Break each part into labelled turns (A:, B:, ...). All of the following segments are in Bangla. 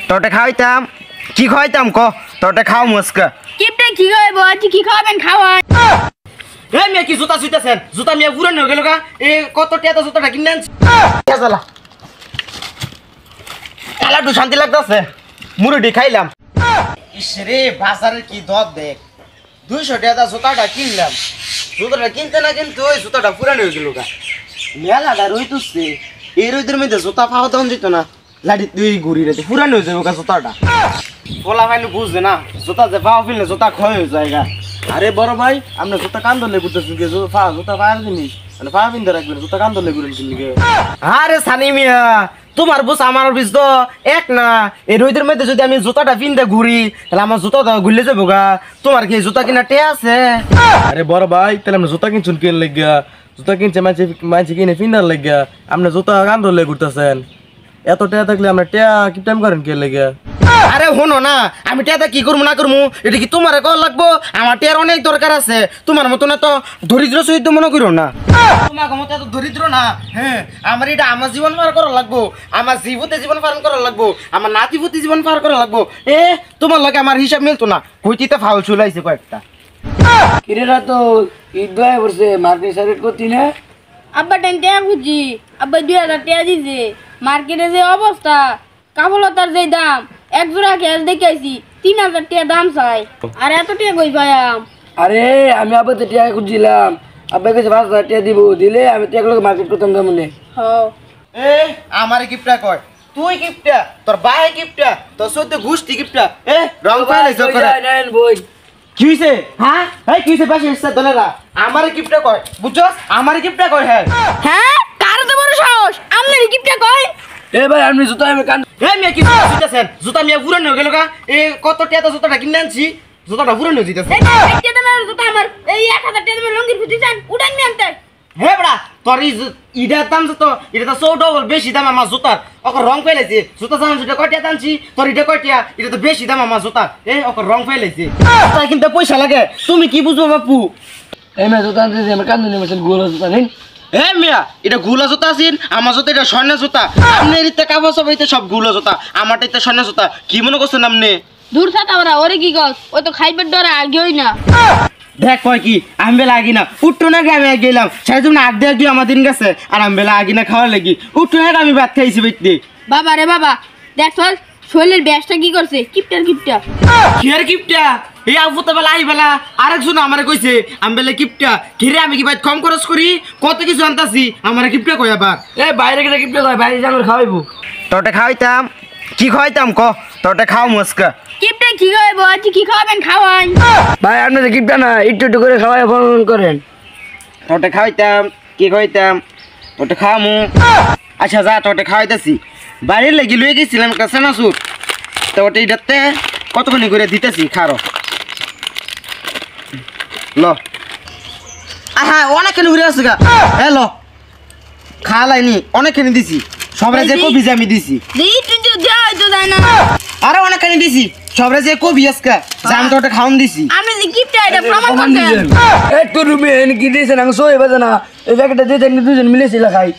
A: তোরটা খাওয়াইতাম কি খাওয়াইতাম ক তোরটা খাও মুস্কা
B: কিপটা কি খাইবো আজকে কি খাবেন খাওয়ান
A: এই মিয়া কি জুতা সুইতাছেন জুতা মিয়া পুরান হয়ে গেল গা এ কত টাকা জুতাটা কিনে আনছি চালা কালাটু শান্তি লাগতেছে মুরুডি খাইলাম ইসরে বাজারের কি দর দেখ 200 টাকা জুতাটা কিনলাম জুতাটা কিনতে না কিন্তু ওই জুতাটা পুরান হয়ে গেল গা মেলাটা রইতুছে এই রইদের মধ্যে জুতা পাওয়া দাম যেত না লাড়ি তুই ঘুরি রে পুরান হয়ে যাবে গা জুতাটা বলা ভাই বুঝবে না জুতা যে পাওয়া ফেললে জুতা ক্ষয় হয়ে যায় গা আরে বড় ভাই আমরা জুতা কান ধরলে ঘুরতেছি জুতা পায়ের জিনিস মানে পা বিন্দু রাখবেন জুতা কান ধরলে ঘুরেন কিনলে আরে সানি মিয়া তোমার বুঝ আমার বুঝ তো এক না এই রোদের মধ্যে যদি আমি জুতাটা পিনতে ঘুরি তাহলে আমার জুতা ঘুরলে যাবো গা তোমার কি জুতা কিনা টে আছে
C: আরে বড় ভাই তাহলে আমরা জুতা কিনছুন কেন লেগা জুতা কিনছে মাঝে কিনে ফিনার লেগা আপনি জুতা কান ধরলে ঘুরতেছেন এত টেয়া থাকলে আমরা টেয়া কি টাইম করেন কে লেগা
A: আরে শোনো না আমি টেয়াটা কি করবো না করবো এটা কি তোমার কল লাগবো আমার টেয়ার অনেক দরকার আছে তোমার মতো না তো দরিদ্র সহিত মনে করো না তোমার মতো এত দরিদ্র না হ্যাঁ আমার এটা আমার জীবন পার করা লাগবো আমার জীবতে জীবন পালন করা লাগবো আমার নাতিপুতি জীবন পার করা লাগবো তোমার লাগে আমার হিসাব মিলতো না কইতিতে ফাউল চুলাইছে কয়েকটা
D: কিরেরা তো ঈদ ভাই বসে মার্কেট সার্কেট করতি না
B: আব্বা টেন টাকা খুঁজি আব্বা 2000 টাকা দিছে মার্কেটে যে অবস্থা কাবলতার যে দাম এক জোড়া খেল দেখাইছি 3000 টাকা দাম চাই আর এত টাকা কই পাইয়াম
D: আরে আমি আব্বাতে টাকা খুঁজছিলাম আব্বা কাছে 5000 টাকা দিব দিলে আমি টাকা লোক মার্কেট করতাম তেমনি
B: হ্যাঁ
A: আমার গিফটটা কয় তুই গিফটটা তোর ভাই গিফটটা তোর সদ্য গুষ্টি গিফটটা রং পাইলাইছ করে
D: বই
A: কি হইছে হ্যাঁ কি হইছে পাশে এসে দলেরা আমার গিফটটা কয় বুঝছস আমার গিফটটা কয়
B: হ্যাঁ কার তো বড় সাহস আমনে গিফটটা কই
D: এ ভাই আমি জুতা আমি কান
A: মিয়া কি জুতাছেন জুতা মিয়া পুরান হয়ে গেল গা কত টাকা জুতাটা কিনে আনছি জুতাটা পুরান হয়ে যেতেছে
B: এই দামের জুতা আমার এই 1000 টাকা দামের লঙ্গির ফুটি চান উড়ান নি আনতে
A: হে বড়া তোর ইটার দাম তো এটা তো 100 ডবল বেশি দাম আমার জুতার ওকে রং ফেলেছে জুতা জানান জুতা কয়টা আনছি তোর এটা কয়টা এটা তো বেশি দাম আমার জুতার ওকে রং ফেলেছে তাই কিন্তু পয়সা লাগে তুমি কি বুঝবো বাপু
D: এই মে জুতা আনতে আমি কান দিনে মেশিন গোল জুতা নিন
A: মিয়া এটা গুলা জুতা আছেন আমার জুতা এটা স্বর্ণ জুতা আপনি এরিতে কাগজ সব এতে সব গুলা জুতা আমারটা এটা স্বর্ণ জুতা কি মনে করছেন আপনি
B: দূর থাকা ওরা ওরে কি কস ও তো খাইবার ডরে আগেই না
A: দেখ কয় কি আমি বেলা আগি না উঠতো না আমি গেলাম সেই জন্য আগ দিয়ে গিয়ে আমার দিন গেছে আর আমি বেলা আগি না খাওয়ার লাগি উঠতো না আমি ভাত খাইছি বেটতে
B: বাবা রে বাবা দেখ শৈলের ব্যাসটা কি করছে কিপটার কিপটা
A: কিয়ার কিপটা এই আবুতে বেলা আই বেলা আরেকজন আমারে কইছে আমি বেলা কিপটা ঘিরে আমি কি ভাই কম খরচ করি কত কিছু আনতাছি আমারে কিপটা কই আবার
D: এ বাইরে গেলে কিপটা কয় বাইরে জানোর খাওয়াইবো
A: তোরটা খাওয়াইতাম কি খাওয়াইতাম ক তোরটা খাও মুস্কা
B: কিপটা কি খাইবো আজকে কি খাবেন খাওয়ান
D: ভাই আপনি তো কিপটা না একটু একটু করে খাওয়াই ফোন করেন
A: তোরটা খাওয়াইতাম কি খাওয়াইতাম তোরটা খাওয়ামু আচ্ছা যা তোরটা খাওয়াইতাছি বাড়ির লাগি লয়ে গেছিলাম একটা সেনাসুর তো ওটা এটাতে কতক্ষণ করে দিতেছি খারো ল হ্যাঁ অনেকখানি ঘুরে আসছে গা ল খাওয়ালাইনি অনেকখানি দিছি সবরে যে কবি যে আমি দিছি আরে অনেকখানি দিছি সবরে যে কবি আজকা যে আমি তো ওটা খাওয়ান দিছি
B: আমি যে কিপটা এটা প্রমাণ করছেন
D: একটু রুমে এনে কি দিয়েছেন আমি সই বাজে না এই প্যাকেটটা দিয়ে দেখনি দুজন মিলেছিল খাই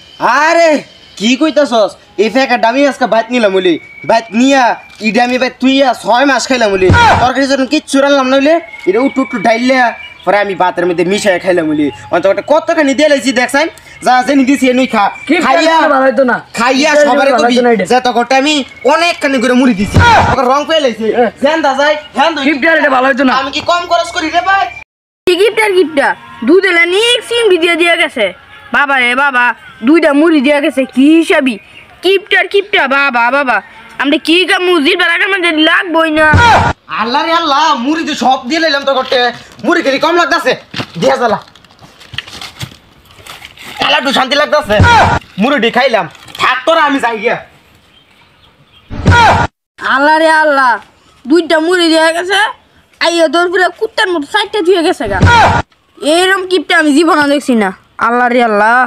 A: আরে কি কইতাছস এই প্যাকেটটা আমি আজকে বাইত নিলাম বলি বাইত নিয়া ইডা আমি বাইত তুইয়া 6 মাস খাইলাম বলি তরকারি যখন কিচ্ছু রান্নাম নইলে এটা উঠু ডাইলে পরে আমি ভাতের মধ্যে মিশাই খাইলাম বলি অন্ত ওটা কতখানি দিয়ে লাইছি দেখছেন যা জানি দিছি এনুই খা খাইয়া
D: ভালো হইতো না
A: খাইয়া সবারে কবি যে তকটা আমি অনেকখানি করে মুড়ি দিছি ওকে রং পেয়ে লাইছি জান দা যাই হ্যাঁ
D: কিপটা এটা ভালো হইতো না
A: আমি কি কম খরচ করি রে ভাই
B: কিপটার কিপটা দুধ এলা নিক সিম ভিডিও দিয়ে গেছে বাবা রে বাবা দুইটা মুড়ি দিয়ে গেছে কি হিসাবি কিপটার কিপটা বাবা বাবা আমরা কি কাম মুজির বারাকার মধ্যে লাগবই না
A: আল্লাহ রে আল্লাহ মুড়ি তো সব দিয়ে লাইলাম তো করতে মুড়ি খেলি কম লাগতাছে দিয়া জ্বালা কালাটু শান্তি লাগতাছে মুড়ি খাইলাম থাক তোরা আমি যাই গিয়া
B: আল্লাহ রে আল্লাহ দুইটা মুড়ি দিয়ে গেছে আইয়া তোর পুরো কুত্তার মতো সাইডটা ধুয়ে গেছে গা এরকম কিপটা আমি জীবনে দেখছি না আল্লাহ রে আল্লাহ